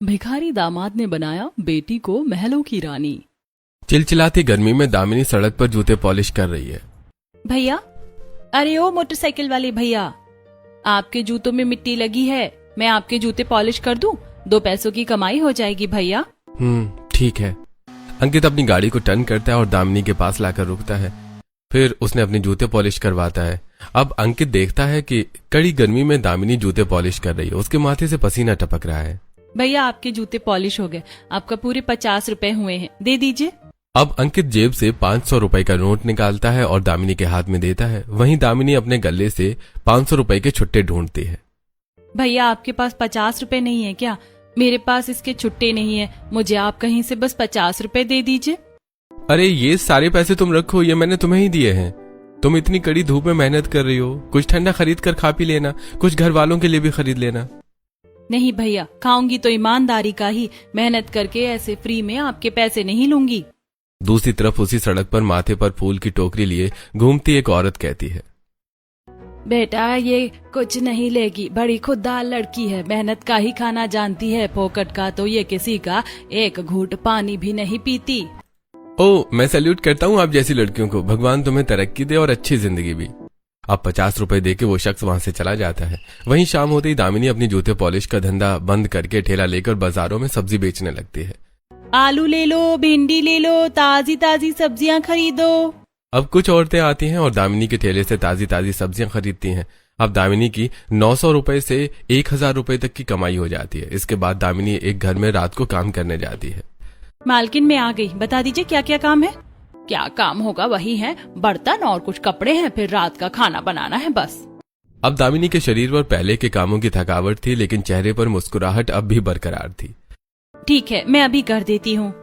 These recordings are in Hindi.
भिखारी दामाद ने बनाया बेटी को महलों की रानी। चिलचिलाती गर्मी में दामिनी सड़क पर जूते पॉलिश कर रही है। भैया, अरे ओ मोटरसाइकिल वाले भैया, आपके जूतों में मिट्टी लगी है, मैं आपके जूते पॉलिश कर दूं? 2 पैसों की कमाई हो जाएगी भैया। ठीक है। अंकित अपनी गाड़ी को टर्न करता है और दामिनी के पास लाकर रुकता है। फिर उसने अपने जूते पॉलिश करवाता है। अब अंकित देखता है कि कड़ी गर्मी में दामिनी जूते पॉलिश कर रही है। उसके माथे से पसीना टपक रहा है। भैया, आपके जूते पॉलिश हो गए, आपका पूरे 50 रुपए हुए हैं, दे दीजिए। अब अंकित जेब से 500 रुपए का नोट निकालता है और दामिनी के हाथ में देता है। वहीं दामिनी अपने गले से 500 रुपए के छुट्टे ढूंढती है। भैया, आपके पास 50 रुपए नहीं है क्या? मेरे पास इसके छुट्टे नहीं है, मुझे आप कहीं से बस 50 रुपए दे दीजिए। अरे ये सारे पैसे तुम रखो, ये मैंने तुम्हें ही दिए हैं। तुम इतनी कड़ी धूप में मेहनत कर रही हो, कुछ ठंडा खरीद कर खा पी लेना, कुछ घर वालों के लिए भी खरीद लेना। नहीं भैया, खाऊंगी तो ईमानदारी का ही, मेहनत करके ऐसे फ्री में आपके पैसे नहीं लूंगी। दूसरी तरफ उसी सड़क पर माथे पर फूल की टोकरी लिए घूमती एक औरत कहती है, बेटा ये कुछ नहीं लेगी, बड़ी खुददार लड़की है, मेहनत का ही खाना जानती है, फोकट का तो ये किसी का एक घूंट पानी भी नहीं पीती। ओ, मैं सैल्यूट करता हूँ आप जैसी लड़कियों को, भगवान तुम्हें तरक्की दे और अच्छी जिंदगी भी। अब 50 रुपए देके वो शख्स वहां से चला जाता है। वहीं शाम होते ही दामिनी अपनी जूते पॉलिश का धंधा बंद करके ठेला लेकर बाजारों में सब्जी बेचने लगती है। आलू ले लो, भिंडी ले लो, ताजी ताजी सब्जियां खरीदो। अब कुछ औरतें आती हैं और दामिनी के ठेले से ताजी ताजी सब्जियां खरीदती हैं। अब दामिनी की 900 रुपए से 1000 रुपए तक की कमाई हो जाती है। इसके बाद दामिनी एक घर में रात को काम करने जाती है। मालकिन, मैं आ गई, बता दीजिए क्या क्या काम है। क्या काम होगा, वही है, बर्तन और कुछ कपड़े हैं, फिर रात का खाना बनाना है बस। अब दामिनी के शरीर पर पहले के कामों की थकावट थी, लेकिन चेहरे पर मुस्कुराहट अब भी बरकरार थी। ठीक है, मैं अभी कर देती हूँ।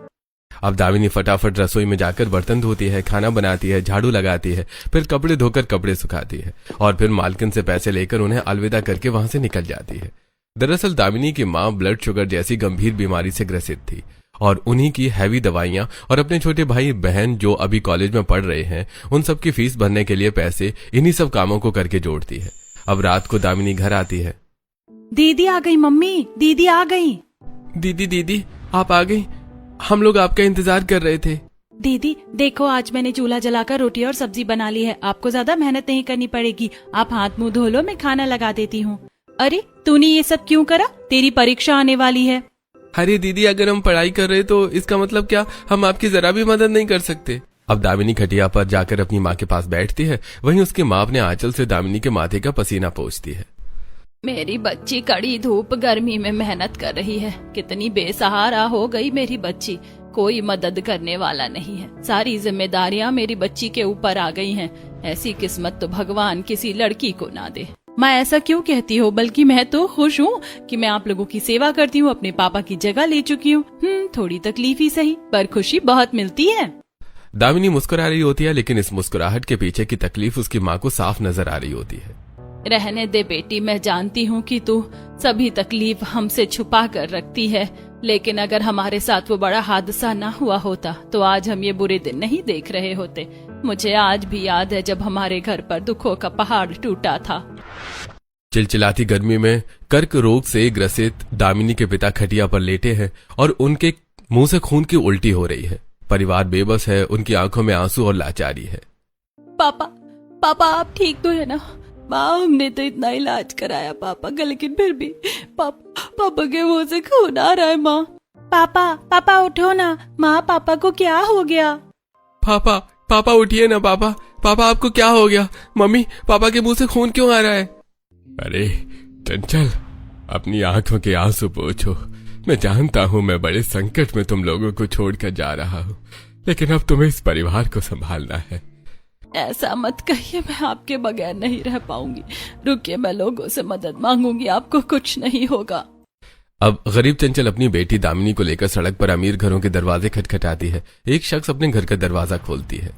अब दामिनी फटाफट रसोई में जाकर बर्तन धोती है, खाना बनाती है, झाड़ू लगाती है, फिर कपड़े धोकर कपड़े सुखाती है और फिर मालकिन से पैसे लेकर उन्हें अलविदा करके वहां से निकल जाती है। दरअसल दामिनी की माँ ब्लड शुगर जैसी गंभीर बीमारी से ग्रसित थी और उन्हीं की हैवी दवाइयां और अपने छोटे भाई बहन जो अभी कॉलेज में पढ़ रहे हैं, उन सब की फीस भरने के लिए पैसे इन्हीं सब कामों को करके जोड़ती है। अब रात को दामिनी घर आती है। दीदी आ गई, मम्मी दीदी आ गई। दीदी आप आ गई, हम लोग आपका इंतजार कर रहे थे। दीदी देखो, आज मैंने चूल्हा जलाकर रोटी और सब्जी बना ली है, आपको ज्यादा मेहनत नहीं करनी पड़ेगी, आप हाथ मुंह धो लो, मैं खाना लगा देती हूँ। अरे तूने ये सब क्यों करा? तेरी परीक्षा आने वाली है। अरे दीदी, अगर हम पढ़ाई कर रहे तो इसका मतलब क्या, हम आपकी जरा भी मदद नहीं कर सकते। अब दामिनी खटिया पर जाकर अपनी माँ के पास बैठती है। वहीं उसकी माँ अपने आंचल से दामिनी के माथे का पसीना पोंछती है। मेरी बच्ची कड़ी धूप गर्मी में मेहनत कर रही है, कितनी बेसहारा हो गई मेरी बच्ची, कोई मदद करने वाला नहीं है, सारी जिम्मेदारियां मेरी बच्ची के ऊपर आ गई हैं। ऐसी किस्मत तो भगवान किसी लड़की को ना दे। मैं ऐसा क्यों कहती हो, बल्कि मैं तो खुश हूँ कि मैं आप लोगों की सेवा करती हूँ, अपने पापा की जगह ले चुकी हूँ। थोड़ी तकलीफ ही सही, पर खुशी बहुत मिलती है। दामिनी मुस्कुरा रही होती है, लेकिन इस मुस्कुराहट के पीछे की तकलीफ उसकी माँ को साफ नजर आ रही होती है। रहने दे बेटी, मैं जानती हूँ कि तू सभी तकलीफ हमसे छुपा कर रखती है, लेकिन अगर हमारे साथ वो बड़ा हादसा ना हुआ होता तो आज हम ये बुरे दिन नहीं देख रहे होते। मुझे आज भी याद है जब हमारे घर पर दुखों का पहाड़ टूटा था। चिलचिलाती गर्मी में कर्क रोग से ग्रसित दामिनी के पिता खटिया पर लेटे हैं और उनके मुंह से खून की उल्टी हो रही है। परिवार बेबस है, उनकी आंखों में आंसू और लाचारी है। पापा आप ठीक तो है ना? माँ, हमने तो इतना इलाज कराया पापा का, लेकिन फिर भी पापा के मुंह से खून आ रहा है। माँ, पापा उठो ना, माँ पापा को क्या हो गया? पापा उठिए ना। पापा आपको क्या हो गया? मम्मी, पापा के मुंह से खून क्यों आ रहा है? अरे चंचल, अपनी आंखों के आंसू पोंछो। मैं जानता हूँ मैं बड़े संकट में तुम लोगों को छोड़कर जा रहा हूँ, लेकिन अब तुम्हें इस परिवार को संभालना है। ऐसा मत कहिए, मैं आपके बगैर नहीं रह पाऊंगी। रुकिए, मैं लोगों से मदद मांगूंगी, आपको कुछ नहीं होगा। अब गरीब चंचल अपनी बेटी दामिनी को लेकर सड़क पर अमीर घरों के दरवाजे खटखटाती है। एक शख्स अपने घर का दरवाजा खोलती है।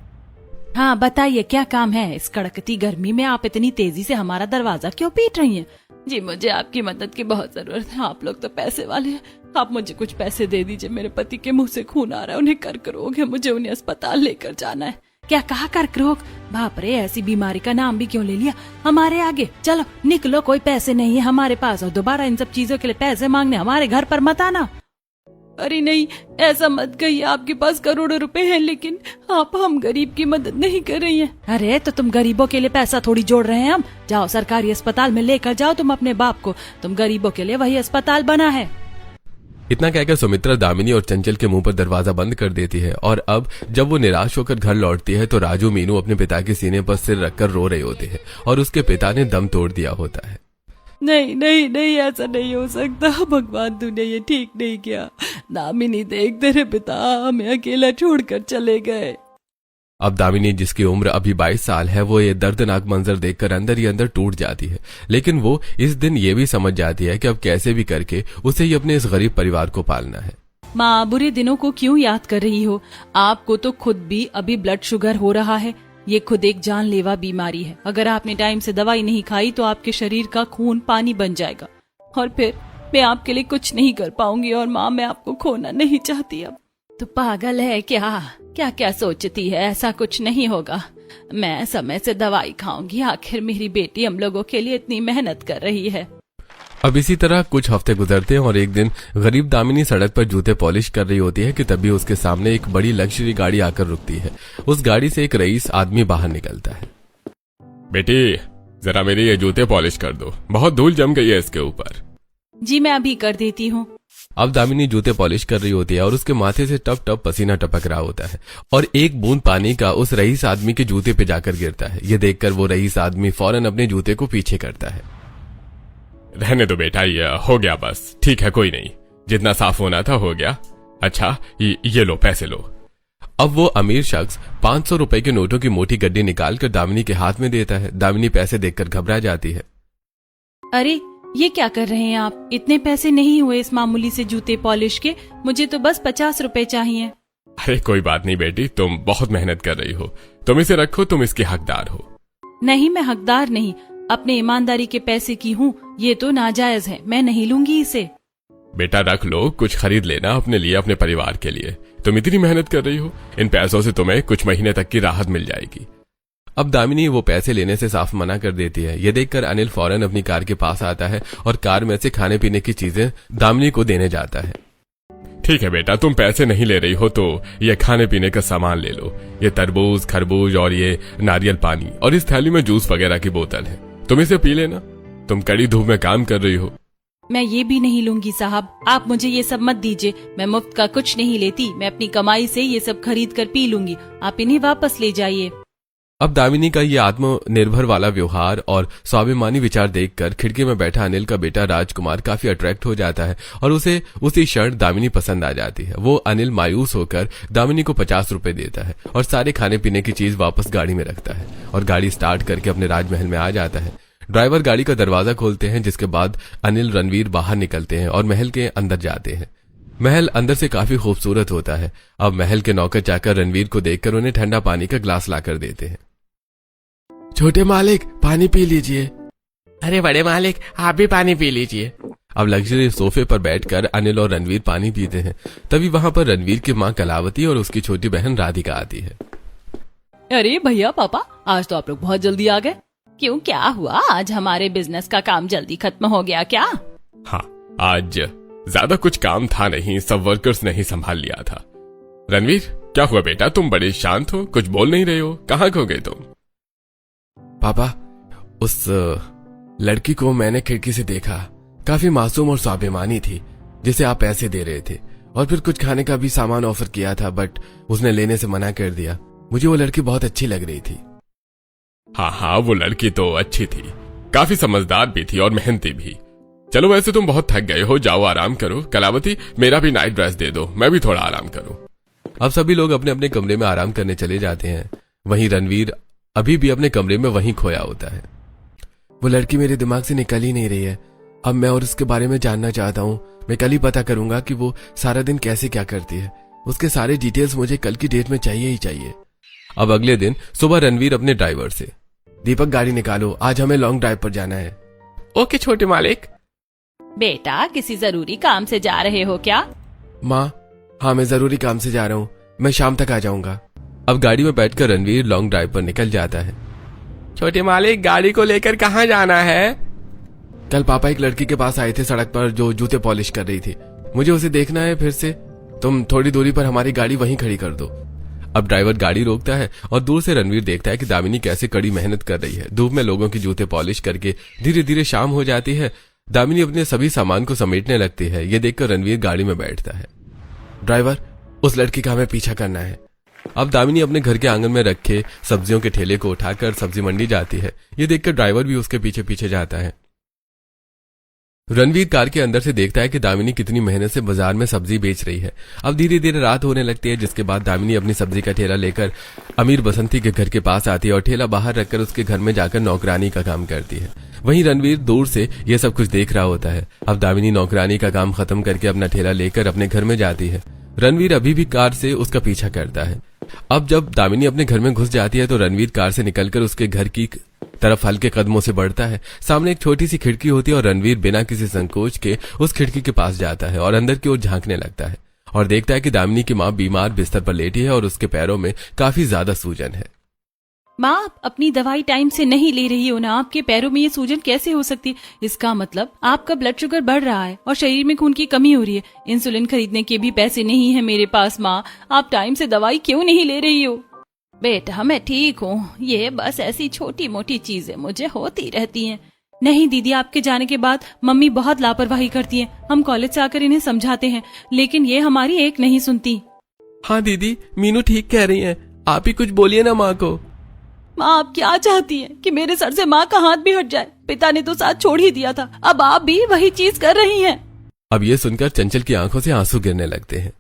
हाँ बताइए, क्या काम है? इस कड़कती गर्मी में आप इतनी तेजी से हमारा दरवाजा क्यों पीट रही हैं? जी, मुझे आपकी मदद की बहुत जरूरत है, आप लोग तो पैसे वाले हैं, आप मुझे कुछ पैसे दे दीजिए। मेरे पति के मुंह से खून आ रहा है, उन्हें कर्क रोग है, मुझे उन्हें अस्पताल लेकर जाना है। क्या कहा? कर्क रोग? बाप रे, ऐसी बीमारी का नाम भी क्यों ले लिया हमारे आगे। चलो निकलो, कोई पैसे नहीं है हमारे पास और दोबारा इन सब चीजों के लिए पैसे मांगने हमारे घर पर मत आना। अरे नहीं, ऐसा मत कहिए, आपके पास करोड़ों रुपए हैं लेकिन आप हम गरीब की मदद नहीं कर रही हैं। अरे तो तुम गरीबों के लिए पैसा थोड़ी जोड़ रहे हैं हम। जाओ सरकारी अस्पताल में लेकर जाओ तुम अपने बाप को, तुम गरीबों के लिए वही अस्पताल बना है। इतना कहकर सुमित्रा दामिनी और चंचल के मुंह पर दरवाजा बंद कर देती है और अब जब वो निराश होकर घर लौटती है तो राजू मीनू अपने पिता के सीने पर सिर रखकर रो रहे होते हैं और उसके पिता ने दम तोड़ दिया होता है। नहीं नहीं नहीं, ऐसा नहीं हो सकता, भगवान तूने ये ठीक नहीं किया। दामिनी देख, तेरे पिता हमें अकेला छोड़कर चले गए। अब दामिनी, जिसकी उम्र अभी 22 साल है, वो ये दर्दनाक मंजर देखकर अंदर ही अंदर टूट जाती है। लेकिन वो इस दिन ये भी समझ जाती है कि अब कैसे भी करके उसे ही अपने इस गरीब परिवार को पालना है। माँ, बुरे दिनों को क्यों याद कर रही हो? आपको तो खुद भी अभी ब्लड शुगर हो रहा है। ये खुद एक जानलेवा बीमारी है। अगर आपने टाइम से दवाई नहीं खाई तो आपके शरीर का खून पानी बन जाएगा और फिर मैं आपके लिए कुछ नहीं कर पाऊंगी। और माँ, मैं आपको खोना नहीं चाहती। अब तो पागल है क्या? क्या क्या सोचती है? ऐसा कुछ नहीं होगा। मैं समय से दवाई खाऊंगी। आखिर मेरी बेटी हम लोगों के लिए इतनी मेहनत कर रही है। अब इसी तरह कुछ हफ्ते गुजरते हैं और एक दिन गरीब दामिनी सड़क पर जूते पॉलिश कर रही होती है कि तभी उसके सामने एक बड़ी लग्जरी गाड़ी आकर रुकती है। उस गाड़ी से एक रईस आदमी बाहर निकलता है। बेटी, जरा मेरे ये जूते पॉलिश कर दो, बहुत धूल जम गई है इसके ऊपर। जी मैं अभी कर देती हूँ। अब दामिनी जूते पॉलिश कर रही होती है और उसके माथे से टप टप पसीना टपक रहा होता है और एक बूंद पानी का उस रईस आदमी के जूते पे जाकर गिरता है। ये देखकर वो रईस आदमी फौरन अपने जूते को पीछे करता है। रहने दो बेटा, ये हो गया बस, ठीक है, कोई नहीं, जितना साफ होना था हो गया। अच्छा ये लो, पैसे लो। अब वो अमीर शख्स 500 रुपए के नोटों की मोटी गड्डी निकालकर दामिनी के हाथ में देता है। दामिनी पैसे देखकर घबरा जाती है। अरे ये क्या कर रहे हैं आप? इतने पैसे नहीं हुए इस मामूली से जूते पॉलिश के, मुझे तो बस 50 रुपए चाहिए। अरे कोई बात नहीं बेटी, तुम बहुत मेहनत कर रही हो, तुम इसे रखो, तुम इसकी हकदार हो। नहीं, मैं हकदार नहीं, अपने ईमानदारी के पैसे की हूँ। ये तो नाजायज है, मैं नहीं लूंगी इसे। बेटा रख लो, कुछ खरीद लेना अपने लिए, अपने परिवार के लिए। तुम इतनी मेहनत कर रही हो, इन पैसों से तुम्हें कुछ महीने तक की राहत मिल जाएगी। अब दामिनी वो पैसे लेने से साफ मना कर देती है। ये देखकर अनिल फौरन अपनी कार के पास आता है और कार में से खाने पीने की चीजें दामिनी को देने जाता है। ठीक है बेटा, तुम पैसे नहीं ले रही हो तो ये खाने पीने का सामान ले लो। ये तरबूज, खरबूज और ये नारियल पानी और इस थैली में जूस वगैरह की बोतल है, तुम इसे पी लेना। तुम कड़ी धूप में काम कर रही हो। मैं ये भी नहीं लूंगी साहब, आप मुझे ये सब मत दीजिए। मैं मुफ्त का कुछ नहीं लेती, मैं अपनी कमाई से ये सब खरीद कर पी लूंगी। आप इन्हें वापस ले जाइए। अब दामिनी का ये आत्मनिर्भर वाला व्यवहार और स्वाभिमानी विचार देखकर खिड़की में बैठा अनिल का बेटा राजकुमार काफी अट्रैक्ट हो जाता है और उसे उसी क्षण दामिनी पसंद आ जाती है। वो अनिल मायूस होकर दामिनी को 50 रुपए देता है और सारे खाने पीने की चीज वापस गाड़ी में रखता है और गाड़ी स्टार्ट करके अपने राजमहल में आ जाता है। ड्राइवर गाड़ी का दरवाजा खोलते हैं, जिसके बाद अनिल रणवीर बाहर निकलते हैं और महल के अंदर जाते हैं। महल अंदर से काफी खूबसूरत होता है। अब महल के नौकर चाकर रणवीर को देखकर उन्हें ठंडा पानी का ग्लास लाकर देते हैं। छोटे मालिक, पानी पी लीजिए। अरे बड़े मालिक, आप भी पानी पी लीजिए। अब लग्जरी सोफे पर बैठकर अनिल और रणवीर पानी पीते हैं। तभी वहां पर रणवीर की मां कलावती और उसकी छोटी बहन राधिका आती है। अरे भैया पापा, आज तो आप लोग बहुत जल्दी आ गए। क्यों, क्या हुआ? आज हमारे बिजनेस का काम जल्दी खत्म हो गया क्या? हाँ, आज ज्यादा कुछ काम था नहीं, सब वर्कर्स ने ही संभाल लिया था। रणवीर, क्या हुआ बेटा, तुम बड़े शांत हो, कुछ बोल नहीं रहे हो, कहाँ खो गए तुम? पापा, उस लड़की को मैंने खिड़की से देखा, काफी मासूम और स्वाभिमानी थी, जिसे आप पैसे दे रहे थे और फिर कुछ खाने का भी सामान ऑफर किया था, बट उसने लेने से मना कर दिया। मुझे वो लड़की बहुत अच्छी लग रही थी। हाँ, वो लड़की तो अच्छी थी, काफी समझदार भी थी और मेहनती भी। चलो वैसे तुम बहुत थक गए हो, जाओ आराम करो। कलावती, मेरा भी नाइट ड्रेस दे दो, मैं भी थोड़ा आराम करूं। अब सभी लोग अपने अपने कमरे में आराम करने चले जाते हैं। वहीं रणवीर अभी भी अपने कमरे में वहीं खोया होता है। वो लड़की मेरे दिमाग से निकल ही नहीं रही है। अब मैं और उसके बारे में जानना चाहता हूँ। मैं कल ही पता करूंगा कि वो सारा दिन कैसे क्या करती है। उसके सारे डिटेल्स मुझे कल की डेट में चाहिए ही चाहिए। अब अगले दिन सुबह रणवीर अपने ड्राइवर से, दीपक गाड़ी निकालो, आज हमें लॉन्ग ड्राइव पर जाना है। ओके छोटे मालिक। बेटा, किसी जरूरी काम से जा रहे हो क्या? माँ, हाँ मैं जरूरी काम से जा रहा हूँ, मैं शाम तक आ जाऊंगा। अब गाड़ी में बैठकर रणवीर लॉन्ग ड्राइव पर निकल जाता है। छोटे मालिक, गाड़ी को लेकर कहाँ जाना है? कल पापा एक लड़की के पास आए थे सड़क पर जो जूते पॉलिश कर रही थी। मुझे उसे देखना है फिर से। तुम थोड़ी दूरी पर हमारी गाड़ी वहीं खड़ी कर दो। अब ड्राइवर गाड़ी रोकता है और दूर से रणवीर देखता है कि दामिनी कैसे कड़ी मेहनत कर रही है। धूप में लोगों के जूते पॉलिश करके धीरे धीरे शाम हो जाती है। दामिनी अपने सभी सामान को समेटने लगती है। ये देखकर रणवीर गाड़ी में बैठता है। ड्राइवर, उस लड़की का हमें पीछा करना है। अब दामिनी अपने घर के आंगन में रखे सब्जियों के ठेले को उठाकर सब्जी मंडी जाती है। ये देखकर ड्राइवर भी उसके पीछे पीछे जाता है। रणवीर कार के अंदर से देखता है कि दामिनी कितनी मेहनत से बाजार में सब्जी बेच रही है। अब धीरे धीरे रात होने लगती है, जिसके बाद दामिनी अपनी सब्जी का ठेला लेकर अमीर बसंती के घर के पास आती है और ठेला बाहर रखकर उसके घर में जाकर नौकरानी का काम करती है। वहीं रणवीर दूर से ये सब कुछ देख रहा होता है। अब दामिनी नौकरानी का काम खत्म करके अपना ठेला लेकर अपने घर में जाती है। रणवीर अभी भी कार से उसका पीछा करता है। अब जब दामिनी अपने घर में घुस जाती है तो रणवीर कार से निकलकर उसके घर की तरफ हल्के कदमों से बढ़ता है। सामने एक छोटी सी खिड़की होती है और रणवीर बिना किसी संकोच के उस खिड़की के पास जाता है और अंदर की ओर झांकने लगता है और देखता है कि दामिनी की माँ बीमार बिस्तर पर लेटी है और उसके पैरों में काफी ज्यादा सूजन है। माँ, आप अपनी दवाई टाइम से नहीं ले रही हो ना। आपके पैरों में ये सूजन कैसे हो सकती है? इसका मतलब आपका ब्लड शुगर बढ़ रहा है और शरीर में खून की कमी हो रही है। इंसुलिन खरीदने के भी पैसे नहीं है मेरे पास। माँ, आप टाइम से दवाई क्यों नहीं ले रही हो? बेटा, मैं ठीक हूँ। ये बस ऐसी छोटी मोटी चीजें मुझे होती रहती हैं। नहीं दीदी, आपके जाने के बाद मम्मी बहुत लापरवाही करती है। हम कॉलेज से आकर इन्हें समझाते हैं, लेकिन ये हमारी एक नहीं सुनती। हाँ दीदी, मीनू ठीक कह रही है। आप ही कुछ बोलिए ना माँ को। माँ, आप क्या चाहती हैं कि मेरे सर से माँ का हाथ भी हट जाए? पिता ने तो साथ छोड़ ही दिया था, अब आप भी वही चीज कर रही हैं। अब ये सुनकर चंचल की आंखों से आंसू गिरने लगते हैं।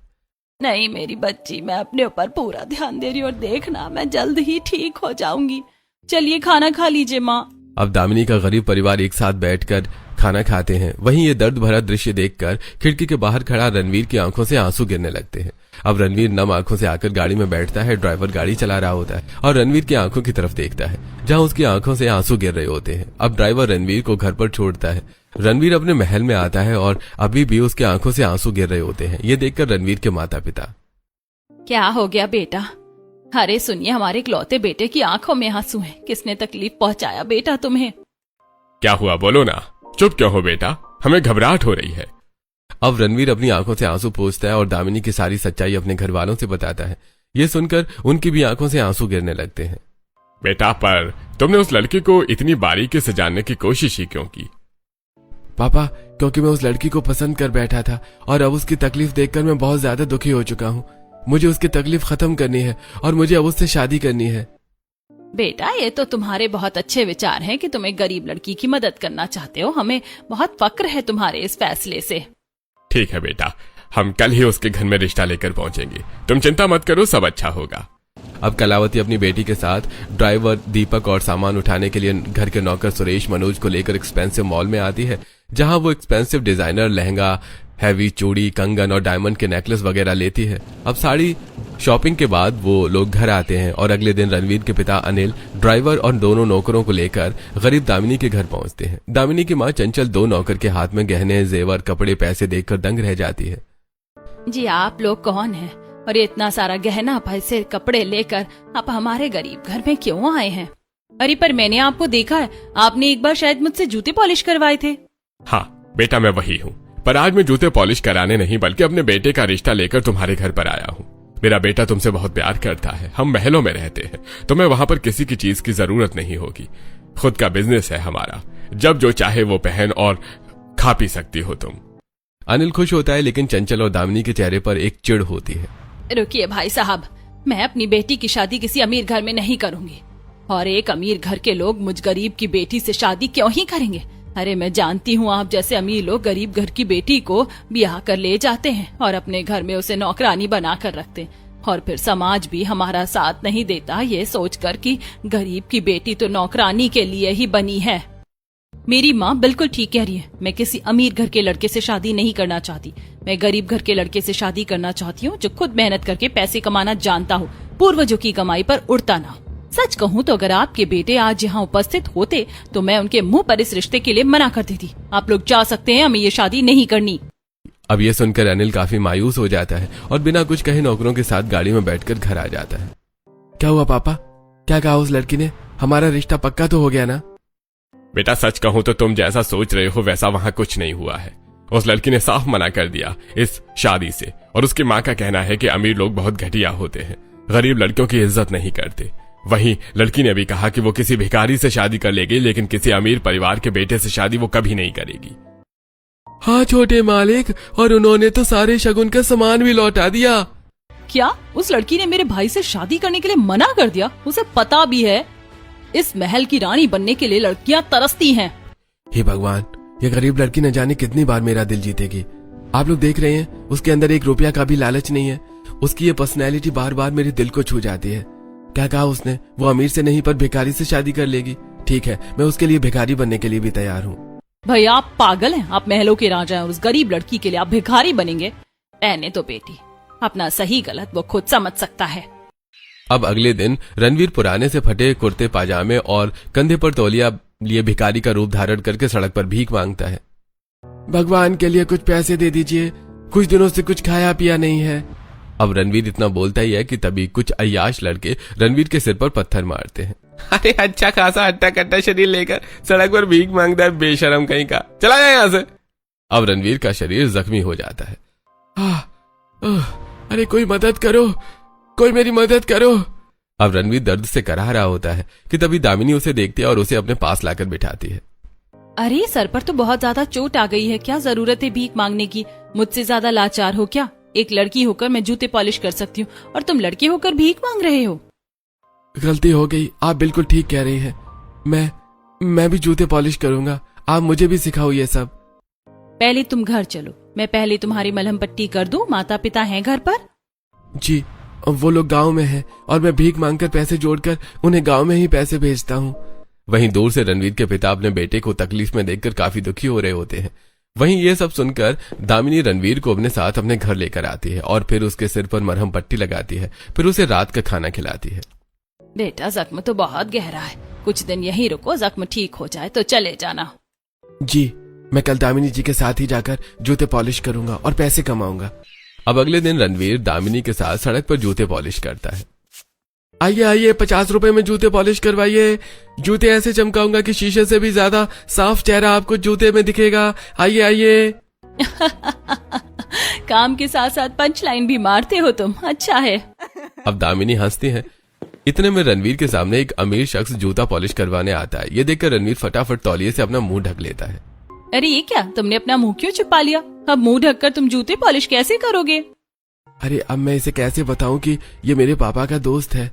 नहीं मेरी बच्ची, मैं अपने ऊपर पूरा ध्यान दे रही हूँ और देखना, मैं जल्द ही ठीक हो जाऊंगी। चलिए खाना खा लीजिए माँ। अब दामिनी का गरीब परिवार एक साथ बैठकर खाना खाते हैं। वहीं ये दर्द भरा दृश्य देखकर खिड़की के बाहर खड़ा रणवीर की आंखों से आंसू गिरने लगते हैं। अब रणवीर नम आंखों से आकर गाड़ी में बैठता है। ड्राइवर गाड़ी चला रहा होता है और रणवीर की आंखों की तरफ देखता है जहां उसकी आंखों से आंसू गिर रहे होते हैं। अब ड्राइवर रणवीर को घर पर छोड़ता है। रणवीर अपने महल में आता है और अभी भी उसकी आंखों से आंसू गिर रहे होते हैं। ये देखकर रणवीर के माता पिता, क्या हो गया बेटा? अरे सुनिए, हमारे इकलौते बेटे की आंखों में आंसू हैं। किसने तकलीफ पहुंचाया बेटा तुम्हें? क्या हुआ, बोलो ना। चुप क्यों हो बेटा? हमें घबराहट हो रही है। अब रणवीर अपनी आंखों से आंसू पोंछता है और दामिनी की सारी सच्चाई अपने घर वालों से बताता है। ये सुनकर उनकी भी आंखों से आंसू गिरने लगते हैं। बेटा, पर तुमने उस लड़की को इतनी बारीकी से जानने की कोशिश ही क्यों की? पापा, क्योंकि मैं उस लड़की को पसंद कर बैठा था और अब उसकी तकलीफ देखकर मैं बहुत ज्यादा दुखी हो चुका हूँ। मुझे उसकी तकलीफ खत्म करनी है और मुझे अब उससे शादी करनी है। बेटा, ये तो तुम्हारे बहुत अच्छे विचार हैं कि तुम एक गरीब लड़की की मदद करना चाहते हो। हमें बहुत फक्र है तुम्हारे इस फैसले से। ठीक है बेटा, हम कल ही उसके घर में रिश्ता लेकर पहुंचेंगे। तुम चिंता मत करो, सब अच्छा होगा। अब कलावती अपनी बेटी के साथ ड्राइवर दीपक और सामान उठाने के लिए घर के नौकर सुरेश मनोज को लेकर एक्सपेंसिव मॉल में आती है, जहां वो एक्सपेंसिव डिजाइनर लहंगा, हैवी चूड़ी, कंगन और डायमंड के नेकलेस वगैरह लेती है। अब सारी शॉपिंग के बाद वो लोग घर आते हैं और अगले दिन रणवीर के पिता अनिल ड्राइवर और दोनों नौकरों को लेकर गरीब दामिनी के घर पहुंचते हैं। दामिनी की मां चंचल दो नौकर के हाथ में गहने, जेवर, कपड़े, पैसे देखकर दंग रह जाती है। जी, आप लोग कौन हैं और ये इतना सारा गहना, पैसे, कपड़े लेकर आप हमारे गरीब घर में क्यों आए हैं? अरे पर मैंने आपको देखा है, आपने एक बार शायद मुझसे जूते पॉलिश करवाए थे। हाँ बेटा, मैं वही हूँ, पर आज मैं जूते पॉलिश कराने नहीं बल्कि अपने बेटे का रिश्ता लेकर तुम्हारे घर पर आया हूँ। मेरा बेटा तुमसे बहुत प्यार करता है। हम महलों में रहते हैं, तुम्हें वहां पर किसी की चीज की जरूरत नहीं होगी। खुद का बिजनेस है हमारा, जब जो चाहे वो पहन और खा पी सकती हो तुम। अनिल खुश होता है, लेकिन चंचल और दामिनी के चेहरे पर एक चिढ़ होती है। रुकिए भाई साहब, मैं अपनी बेटी की शादी किसी अमीर घर में नहीं करूंगी और एक अमीर घर के लोग मुझ गरीब की बेटी से शादी क्यों ही करेंगे? अरे मैं जानती हूँ आप जैसे अमीर लोग गरीब घर की बेटी को ब्याह कर ले जाते हैं और अपने घर में उसे नौकरानी बना कर रखते हैं और फिर समाज भी हमारा साथ नहीं देता, ये सोचकर कि गरीब की बेटी तो नौकरानी के लिए ही बनी है। मेरी माँ बिल्कुल ठीक कह रही है। मैं किसी अमीर घर के लड़के से शादी नहीं करना चाहती। मैं गरीब घर के लड़के से शादी करना चाहती हूँ जो खुद मेहनत करके पैसे कमाना जानता हो, पूर्वजों की कमाई पर उड़ता ना हो। सच कहूँ तो अगर आपके बेटे आज यहाँ उपस्थित होते तो मैं उनके मुंह पर इस रिश्ते के लिए मना कर देती। आप लोग जा सकते हैं, हमें ये शादी नहीं करनी। अब ये सुनकर अनिल काफी मायूस हो जाता है और बिना कुछ कहे नौकरों के साथ गाड़ी में बैठकर घर आ जाता है। क्या हुआ पापा? क्या कहा उस लड़की ने? हमारा रिश्ता पक्का तो हो गया ना? बेटा सच कहूं तो तुम जैसा सोच रहे हो वैसा वहां कुछ नहीं हुआ है। उस लड़की ने साफ मना कर दिया इस शादी से, और उसकी माँ का कहना है कि अमीर लोग बहुत घटिया होते हैं, गरीब लड़कियों की इज्जत नहीं करते। वहीं लड़की ने भी कहा कि वो किसी भिखारी से शादी कर लेगी, लेकिन किसी अमीर परिवार के बेटे से शादी वो कभी नहीं करेगी। हाँ छोटे मालिक, और उन्होंने तो सारे शगुन का सामान भी लौटा दिया। क्या उस लड़की ने मेरे भाई से शादी करने के लिए मना कर दिया? उसे पता भी है इस महल की रानी बनने के लिए लड़कियां तरसती हैं। हे भगवान, ये गरीब लड़की न जाने कितनी बार मेरा दिल जीतेगी। आप लोग देख रहे हैं, उसके अंदर 1 रुपया का भी लालच नहीं है। उसकी ये पर्सनैलिटी बार बार मेरे दिल को छू जाती है। क्या कहा उसने? वो अमीर से नहीं पर भिखारी से शादी कर लेगी। ठीक है, मैं उसके लिए भिखारी बनने के लिए भी तैयार हूँ। भैया आप पागल हैं? आप महलों के राजा हैं और उस गरीब लड़की के लिए आप भिखारी बनेंगे? रहने तो बेटी, अपना सही गलत वो खुद समझ सकता है। अब अगले दिन रणवीर पुराने से फटे कुर्ते पाजामे और कंधे पर तौलिया लिए भिखारी का रूप धारण करके सड़क पर भीख मांगता है। भगवान के लिए कुछ पैसे दे दीजिए, कुछ दिनों से कुछ खाया पिया नहीं है। अब रणवीर इतना बोलता ही है कि तभी कुछ अय्याश लड़के रणवीर के सिर पर पत्थर मारते हैं। अरे अच्छा खासा हट्टा कट्टा शरीर लेकर सड़क पर भीख मांगता है बेशरम कहीं का, चला जाए यहाँ से। अब रणवीर का शरीर जख्मी हो जाता है। अरे कोई मदद करो, कोई मेरी मदद करो। अब रणवीर दर्द से कराह रहा होता है कि तभी दामिनी उसे देखती है और उसे अपने पास लाकर बिठाती है। अरे सर पर तो बहुत ज्यादा चोट आ गई है, क्या जरूरत है भीख मांगने की? मुझसे ज्यादा लाचार हो क्या? एक लड़की होकर मैं जूते पॉलिश कर सकती हूँ और तुम लड़के होकर भीख मांग रहे हो। गलती हो गई, आप बिल्कुल ठीक कह रही हैं। मैं भी जूते पॉलिश करूंगा, आप मुझे भी सिखाओ ये सब। पहले तुम घर चलो, मैं पहले तुम्हारी मलहम पट्टी कर दूं। माता पिता हैं घर पर? जी, वो लोग गांव में हैं और मैं भीख मांगकर पैसे जोड़कर उन्हें गांव में ही पैसे भेजता हूँ। वहीं दूर से रणवीर के पिता अपने बेटे को तकलीफ में देखकर काफी दुखी हो रहे होते हैं। वहीं ये सब सुनकर दामिनी रणवीर को अपने साथ अपने घर लेकर आती है और फिर उसके सिर पर मरहम पट्टी लगाती है, फिर उसे रात का खाना खिलाती है। बेटा जख्म तो बहुत गहरा है, कुछ दिन यहीं रुको, जख्म ठीक हो जाए तो चले जाना। जी, मैं कल दामिनी जी के साथ ही जाकर जूते पॉलिश करूंगा और पैसे कमाऊंगा। अब अगले दिन रणवीर दामिनी के साथ सड़क पर जूते पॉलिश करता है। आइए आइए, 50 रुपए में जूते पॉलिश करवाइए। जूते ऐसे चमकाऊंगा कि शीशे से भी ज्यादा साफ चेहरा आपको जूते में दिखेगा। आइए आइए। काम के साथ साथ पंच लाइन भी मारते हो तुम, अच्छा है। अब दामिनी हंसती है। इतने में रणवीर के सामने एक अमीर शख्स जूता पॉलिश करवाने आता है। ये देखकर रणवीर फटाफट तौलिए से अपना मुंह ढक लेता है। अरे ये क्या, तुमने अपना मुंह क्यों छुपा लिया? अब मुंह ढककर तुम जूते पॉलिश कैसे करोगे? अरे अब मैं इसे कैसे बताऊं कि ये मेरे पापा का दोस्त है।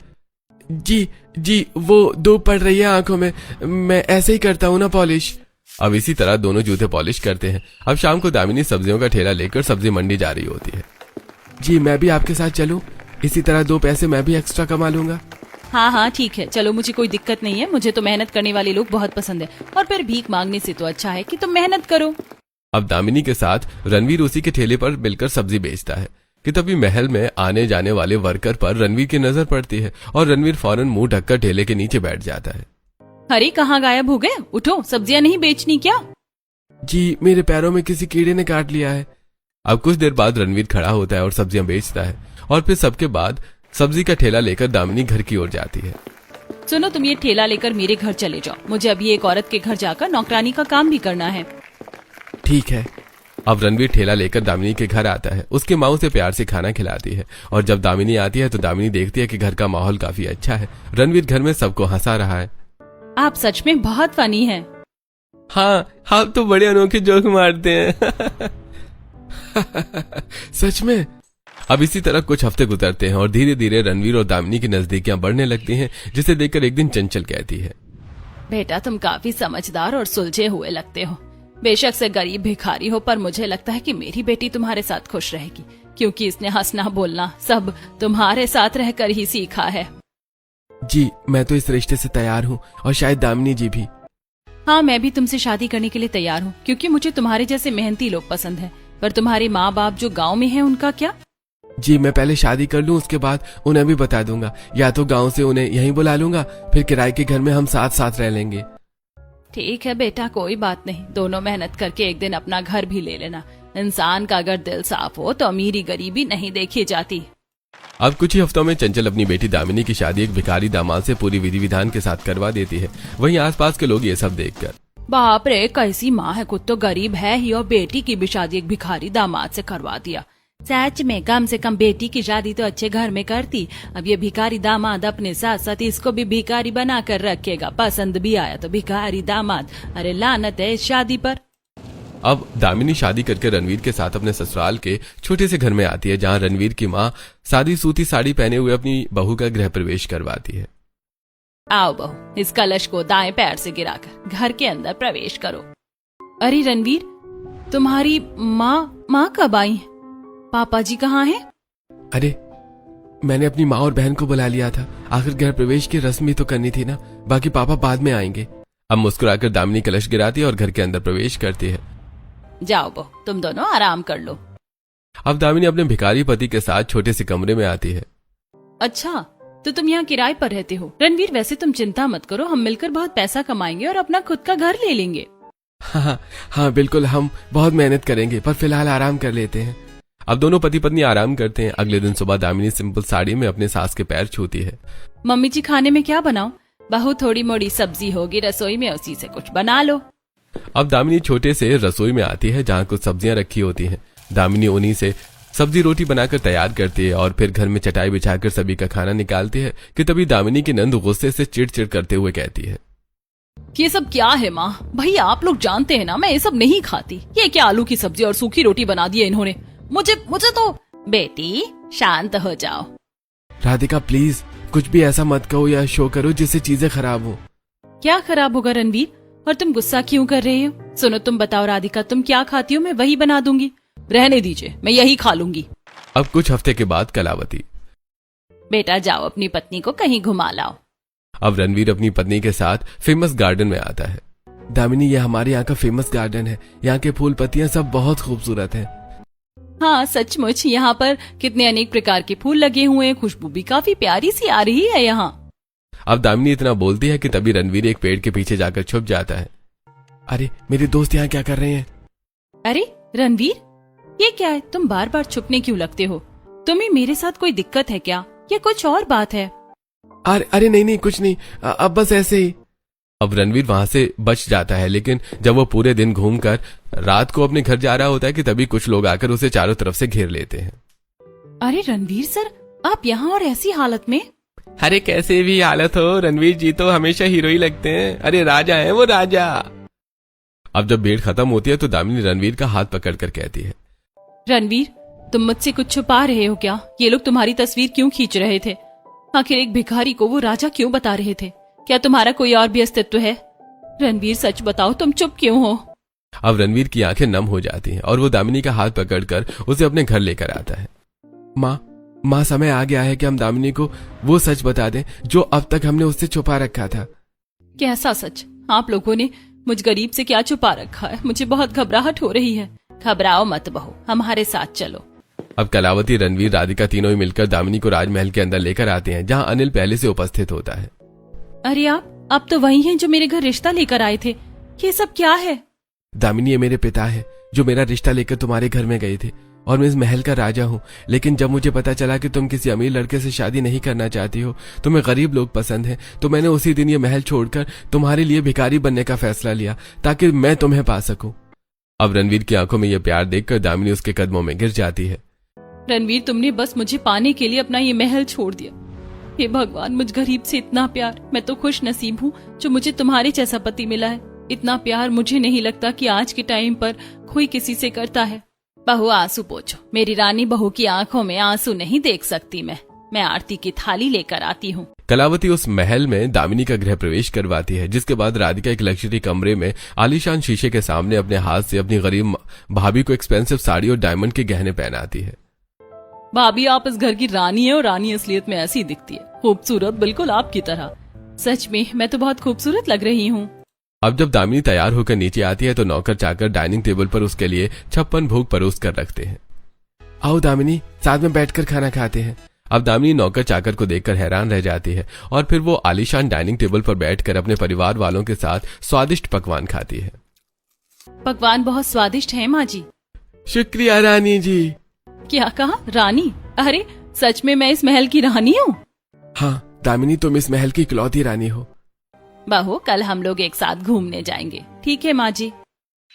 जी, वो धूप पड़ रही है आंखों में, मैं ऐसे ही करता हूँ ना पॉलिश। अब इसी तरह दोनों जूते पॉलिश करते हैं। अब शाम को दामिनी सब्जियों का ठेला लेकर सब्जी मंडी जा रही होती है। जी, मैं भी आपके साथ चलूं? इसी तरह 2 पैसे मैं भी एक्स्ट्रा कमा लूंगा। हाँ ठीक है, चलो, मुझे कोई दिक्कत नहीं है। मुझे तो मेहनत करने वाले लोग बहुत पसंद है, और फिर भीख मांगने से तो अच्छा है कि तुम मेहनत करो। अब दामिनी के साथ रणवीर उसी के ठेले पर मिलकर सब्जी बेचता है कि तभी महल में आने जाने वाले वर्कर पर रणवीर की नजर पड़ती है और रणवीर फौरन मुंह ढककर ठेले के नीचे बैठ जाता है। अरे कहाँ गायब हो गए? उठो, सब्जियां नहीं बेचनी क्या? जी, मेरे पैरों में किसी कीड़े ने काट लिया है। अब कुछ देर बाद रणवीर खड़ा होता है और सब्जियां बेचता है, और फिर सबके बाद सब्जी का ठेला लेकर दामिनी घर की ओर जाती है। सुनो, तुम ये ठेला लेकर मेरे घर चले जाओ, मुझे अभी एक औरत के घर जाकर नौकरानी का काम भी करना है। ठीक है। अब रणवीर ठेला लेकर दामिनी के घर आता है। उसकी माँ उसे प्यार से खाना खिलाती है, और जब दामिनी आती है तो दामिनी देखती है कि घर का माहौल काफी अच्छा है। रणवीर घर में सबको हंसा रहा है। आप सच में बहुत फनी हैं। हाँ, आप तो बड़े अनोखे जोक मारते हैं। सच में? अब इसी तरह कुछ हफ्ते गुजरते हैं और धीरे धीरे रणवीर और दामिनी की नजदीकियां बढ़ने लगती हैं, जिसे देखकर एक दिन चंचल कहती है, बेटा तुम काफी समझदार और सुलझे हुए लगते हो। बेशक से गरीब भिखारी हो, पर मुझे लगता है कि मेरी बेटी तुम्हारे साथ खुश रहेगी, क्योंकि इसने हंसना बोलना सब तुम्हारे साथ रहकर ही सीखा है। जी, मैं तो इस रिश्ते से तैयार हूँ, और शायद दामिनी जी भी। हाँ, मैं भी तुमसे शादी करने के लिए तैयार हूँ, क्योंकि मुझे तुम्हारे जैसे मेहनती लोग पसंद है। पर तुम्हारे माँ बाप जो गाँव में है, उनका क्या? जी, मैं पहले शादी कर लूं, उसके बाद उन्हें भी बता दूंगा। या तो गांव से उन्हें यहीं बुला लूंगा, फिर किराए के घर में हम साथ साथ रह लेंगे। ठीक है बेटा, कोई बात नहीं, दोनों मेहनत करके एक दिन अपना घर भी ले लेना। इंसान का अगर दिल साफ हो तो अमीरी गरीबी नहीं देखी जाती। अब कुछ ही हफ्तों में चंचल अपनी बेटी दामिनी की शादी एक भिखारी दामाद से पूरी विधि विधान के साथ करवा देती है। वहीं आसपास के लोग ये सब देखकर बाप रे, कैसी माँ है, खुद तो गरीब है ही और बेटी की भी शादी एक भिखारी दामाद से करवा दिया। सच में कम से कम बेटी की शादी तो अच्छे घर में करती। अब ये भिखारी दामाद अपने साथ साथ इसको भी भिखारी बना कर रखेगा। पसंद भी आया तो भिखारी दामाद। अरे लानत है इस शादी पर। अब दामिनी शादी करके रणवीर के साथ अपने ससुराल के छोटे से घर में आती है, जहां रणवीर की माँ सादी सूती साड़ी पहने हुए अपनी बहू का गृह प्रवेश करवाती है। आओ बहू, इस कलश को दाएं पैर से गिराकर घर के अंदर प्रवेश करो। अरे रणवीर, तुम्हारी माँ कब आई? पापा जी कहाँ हैं? अरे मैंने अपनी माँ और बहन को बुला लिया था, आखिर गृह प्रवेश की रस्म ही तो करनी थी ना, बाकी पापा बाद में आएंगे। अब मुस्कुराकर दामिनी कलश गिराती है और घर के अंदर प्रवेश करती है। जाओ बहू, तुम दोनों आराम कर लो। अब दामिनी अपने भिखारी पति के साथ छोटे से कमरे में आती है। अच्छा, तो तुम यहाँ किराए पर रहते हो? रणवीर, वैसे तुम चिंता मत करो, हम मिलकर बहुत पैसा कमाएंगे और अपना खुद का घर ले लेंगे। हाँ बिल्कुल, हम बहुत मेहनत करेंगे, पर फिलहाल आराम कर लेते हैं। अब दोनों पति पत्नी आराम करते हैं। अगले दिन सुबह दामिनी सिंपल साड़ी में अपने सास के पैर छूती है। मम्मी जी, खाने में क्या बनाऊं? बहू, थोड़ी मोड़ी सब्जी होगी रसोई में, उसी से कुछ बना लो। अब दामिनी छोटे से रसोई में आती है, जहाँ कुछ सब्जियां रखी होती हैं। दामिनी उन्हीं से सब्जी रोटी बनाकर तैयार करती है और फिर घर में चटाई बिछाकर सभी का खाना निकालती है कि तभी दामिनी की नंद गुस्से से चिड़चिड़ करते हुए कहती है, ये सब क्या है माँ? भाई आप लोग जानते हैं ना, मैं ये सब नहीं खाती। ये क्या आलू की सब्जी और सूखी रोटी बना दी है इन्होंने। मुझे तो। बेटी, शांत हो जाओ। राधिका प्लीज, कुछ भी ऐसा मत कहो या शो करो जिससे चीजें खराब हो। क्या खराब होगा रणवीर? और तुम गुस्सा क्यों कर रहे हो? सुनो, तुम बताओ राधिका, तुम क्या खाती हो? मैं वही बना दूंगी। रहने दीजिए, मैं यही खा लूंगी। अब कुछ हफ्ते के बाद कलावती, बेटा जाओ, अपनी पत्नी को कहीं घुमा लाओ। अब रणवीर अपनी पत्नी के साथ फेमस गार्डन में आता है। दामिनी, ये हमारे यहाँ का फेमस गार्डन है, यहाँ के फूल पत्तियाँ सब बहुत खूबसूरत हैं। हाँ सचमुच, यहाँ पर कितने अनेक प्रकार के फूल लगे हुए हैं, खुशबू भी काफी प्यारी सी आ रही है यहाँ। अब दामिनी इतना बोलती है कि तभी रणवीर एक पेड़ के पीछे जाकर छुप जाता है। अरे मेरे दोस्त यहाँ क्या कर रहे हैं? अरे रणवीर, ये क्या है? तुम बार बार छुपने क्यों लगते हो? तुम्हें मेरे साथ कोई दिक्कत है क्या, या कुछ और बात है? अरे नहीं कुछ नहीं, अब बस ऐसे ही। अब रणवीर वहां से बच जाता है, लेकिन जब वो पूरे दिन घूमकर रात को अपने घर जा रहा होता है कि तभी कुछ लोग आकर उसे चारों तरफ से घेर लेते हैं। अरे रणवीर सर, आप यहाँ और ऐसी हालत में? अरे कैसे भी हालत हो, रणवीर जी तो हमेशा हीरो ही लगते हैं। अरे राजा है वो, राजा। अब जब भीड़ खत्म होती है तो दामिनी रणवीर का हाथ पकड़कर कहती है, रणवीर, तुम मुझसे कुछ छुपा रहे हो क्या? ये लोग तुम्हारी तस्वीर क्यों खींच रहे थे? आखिर एक भिखारी को वो राजा क्यों बता रहे थे? क्या तुम्हारा कोई और भी अस्तित्व है? रणवीर सच बताओ, तुम चुप क्यों हो? अब रणवीर की आंखें नम हो जाती हैं और वो दामिनी का हाथ पकड़कर उसे अपने घर लेकर आता है। माँ, समय आ गया है कि हम दामिनी को वो सच बता दें जो अब तक हमने उससे छुपा रखा था। कैसा सच? आप लोगों ने मुझ गरीब से क्या छुपा रखा है? मुझे बहुत घबराहट हो रही है। घबराओ मत बहू, हमारे साथ चलो। अब कलावती, रणवीर, राधिका तीनों ही मिलकर दामिनी को राजमहल के अंदर लेकर आते हैं, जहाँ अनिल पहले से उपस्थित होता है। अरे आप तो वही हैं जो मेरे घर रिश्ता लेकर आए थे। ये सब क्या है? दामिनी, ये मेरे पिता है जो मेरा रिश्ता लेकर तुम्हारे घर में गए थे, और मैं इस महल का राजा हूँ। लेकिन जब मुझे पता चला कि तुम किसी अमीर लड़के से शादी नहीं करना चाहती हो, तुम्हें गरीब लोग पसंद हैं, तो मैंने उसी दिन ये महल छोड़कर तुम्हारे लिए भिखारी बनने का फैसला लिया ताकि मैं तुम्हें पा सकूं। अब रणवीर की आंखों में यह प्यार देखकर दामिनी उसके कदमों में गिर जाती है। रणवीर, तुमने बस मुझे पाने के लिए अपना ये महल छोड़ दिया। हे भगवान, मुझ गरीब से इतना प्यार। मैं तो खुश नसीब हूँ जो मुझे तुम्हारे जैसा पति मिला है। इतना प्यार मुझे नहीं लगता कि आज के टाइम पर कोई किसी से करता है। बहू, आंसू पोंछो। मेरी रानी बहू की आंखों में आंसू नहीं देख सकती मैं आरती की थाली लेकर आती हूँ। कलावती उस महल में दामिनी का गृह प्रवेश करवाती है, जिसके बाद राधिका एक लग्जरी कमरे में आलीशान शीशे के सामने अपने हाथ से अपनी गरीब भाभी को एक्सपेंसिव साड़ी और डायमंड के गहने पहनाती है। भाभी, आप इस घर की रानी है और रानी असलियत में ऐसी दिखती है, खूबसूरत, बिल्कुल आपकी तरह। सच में मैं तो बहुत खूबसूरत लग रही हूँ। अब जब दामिनी तैयार होकर नीचे आती है तो नौकर चाकर डाइनिंग टेबल पर उसके लिए 56 भोग परोस कर रखते हैं। आओ दामिनी, साथ में बैठकर खाना खाते हैं। अब दामिनी नौकर चाकर को देखकर हैरान रह जाती है और फिर वो आलीशान डाइनिंग टेबल पर बैठकर अपने परिवार वालों के साथ स्वादिष्ट पकवान खाती है। पकवान बहुत स्वादिष्ट है माँ जी। शुक्रिया रानी जी। क्या कहा? रानी? अरे सच में मैं इस महल की रानी हूँ? हाँ दामिनी, तुम इस महल की इकलौती रानी हो। बहू, कल हम लोग एक साथ घूमने जाएंगे, ठीक है माँ जी?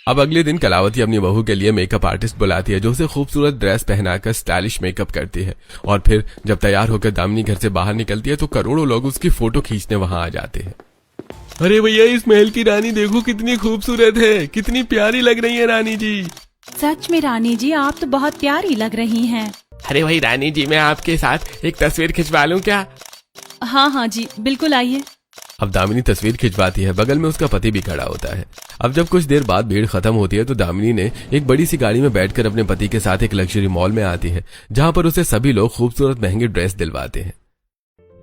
अब अगले दिन कलावती अपनी बहू के लिए मेकअप आर्टिस्ट बुलाती है, जो उसे खूबसूरत ड्रेस पहनाकर स्टाइलिश मेकअप करती है। और फिर जब तैयार होकर दामिनी घर से बाहर निकलती है तो करोड़ों लोग उसकी फोटो खींचने वहां आ जाते हैं। अरे भैया, इस महल की रानी देखो कितनी खूबसूरत है, कितनी प्यारी लग रही है रानी जी। सच में रानी जी, आप तो बहुत प्यारी लग रही हैं। अरे भाई रानी जी, मैं आपके साथ एक तस्वीर खिंचवा लूं क्या? हाँ हाँ जी, बिल्कुल आइए। अब दामिनी तस्वीर खिंचवाती है, बगल में उसका पति भी खड़ा होता है। अब जब कुछ देर बाद भीड़ खत्म होती है तो दामिनी ने एक बड़ी सी गाड़ी में बैठकर अपने पति के साथ एक लग्जरी मॉल में आती है, जहां पर उसे सभी लोग खूबसूरत महंगी ड्रेस दिलवाते हैं।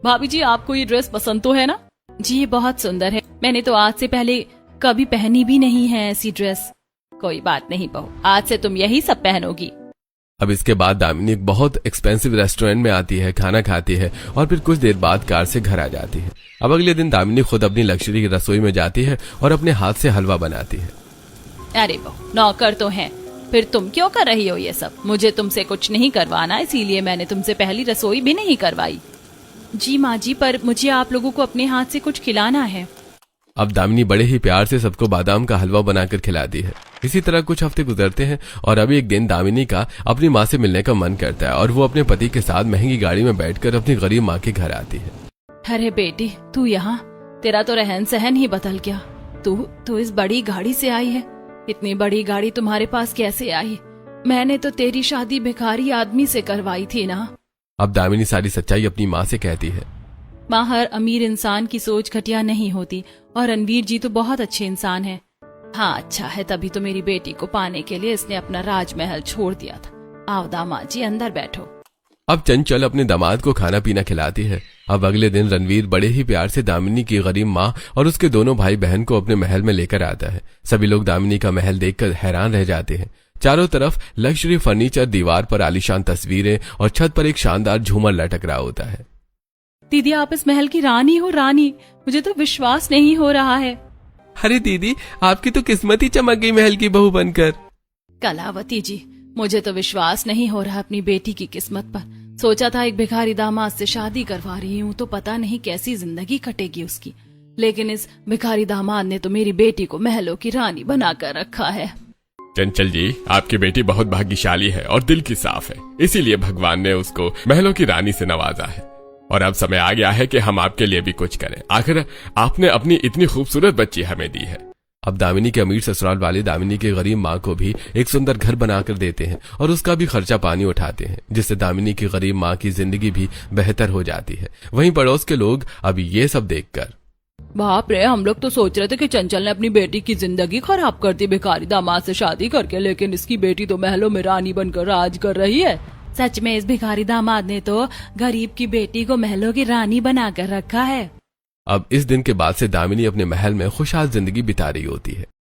भाभी जी, आपको ये ड्रेस पसंद तो है ना? जी, ये बहुत सुंदर है। मैंने तो आज से पहले कभी पहनी भी नहीं है ऐसी ड्रेस। कोई बात नहीं बहू, आज से तुम यही सब पहनोगी। अब इसके बाद दामिनी एक बहुत एक्सपेंसिव रेस्टोरेंट में आती है, खाना खाती है और फिर कुछ देर बाद कार से घर आ जाती है। अब अगले दिन दामिनी खुद अपनी लग्जरी की रसोई में जाती है और अपने हाथ से हलवा बनाती है। अरे बहू, नौकर तो हैं, फिर तुम क्यों कर रही हो ये सब? मुझे तुमसे कुछ नहीं करवाना, इसीलिए मैंने तुमसे पहली रसोई भी नहीं करवाई। जी माँ जी, पर मुझे आप लोगों को अपने हाथ से कुछ खिलाना है। अब दामिनी बड़े ही प्यार से सबको बादाम का हलवा बनाकर खिलाती है। इसी तरह कुछ हफ्ते गुजरते हैं और अभी एक दिन दामिनी का अपनी माँ से मिलने का मन करता है और वो अपने पति के साथ महंगी गाड़ी में बैठकर अपनी गरीब माँ के घर आती है। अरे बेटी, तू यहाँ? तेरा तो रहन सहन ही बदल गया। तू इस बड़ी गाड़ी से आई है? इतनी बड़ी गाड़ी तुम्हारे पास कैसे आई? मैंने तो तेरी शादी भिखारी आदमी से करवाई थी ना। अब दामिनी सारी सच्चाई अपनी माँ से कहती है। माँ, हर अमीर इंसान की सोच घटिया नहीं होती और रणवीर जी तो बहुत अच्छे इंसान हैं। हाँ, अच्छा है, तभी तो मेरी बेटी को पाने के लिए इसने अपना राजमहल छोड़ दिया था। आओ दामाद जी, अंदर बैठो। अब चंचल अपने दामाद को खाना पीना खिलाती है। अब अगले दिन रणवीर बड़े ही प्यार से दामिनी की गरीब माँ और उसके दोनों भाई बहन को अपने महल में लेकर आता है। सभी लोग दामिनी का महल देखकर हैरान रह जाते हैं। चारों तरफ लग्जरी फर्नीचर, दीवार पर आलीशान तस्वीरें और छत पर एक शानदार झूमर लटक रहा होता है। दीदी, आप इस महल की रानी हो? रानी, मुझे तो विश्वास नहीं हो रहा है। अरे दीदी, आपकी तो किस्मत ही चमक गई महल की बहू बनकर। कलावती जी, मुझे तो विश्वास नहीं हो रहा अपनी बेटी की किस्मत पर। सोचा था एक भिखारी दामाद से शादी करवा रही हूँ तो पता नहीं कैसी जिंदगी कटेगी उसकी, लेकिन इस भिखारी दामाद ने तो मेरी बेटी को महलों की रानी बनाकर रखा है। चंचल जी, आपकी बेटी बहुत भाग्यशाली है और दिल की साफ है, इसीलिए भगवान ने उसको महलों की रानी से नवाजा है। और अब समय आ गया है कि हम आपके लिए भी कुछ करें। आखिर आपने अपनी इतनी खूबसूरत बच्ची हमें दी है। अब दामिनी के अमीर ससुराल वाले दामिनी की गरीब माँ को भी एक सुंदर घर बनाकर देते हैं और उसका भी खर्चा पानी उठाते हैं, जिससे दामिनी की गरीब माँ की जिंदगी भी बेहतर हो जाती है। वहीं पड़ोस के लोग अब ये सब देखकर, बाप रे, हम लोग तो सोच रहे थे कि चंचल ने अपनी बेटी की जिंदगी खराब कर दी भिखारी दामाद से शादी करके, लेकिन इसकी बेटी तो महलों में रानी बनकर राज कर रही है। सच में इस भिखारी दामाद ने तो गरीब की बेटी को महलों की रानी बनाकर रखा है। अब इस दिन के बाद से दामिनी अपने महल में खुशहाल जिंदगी बिता रही होती है।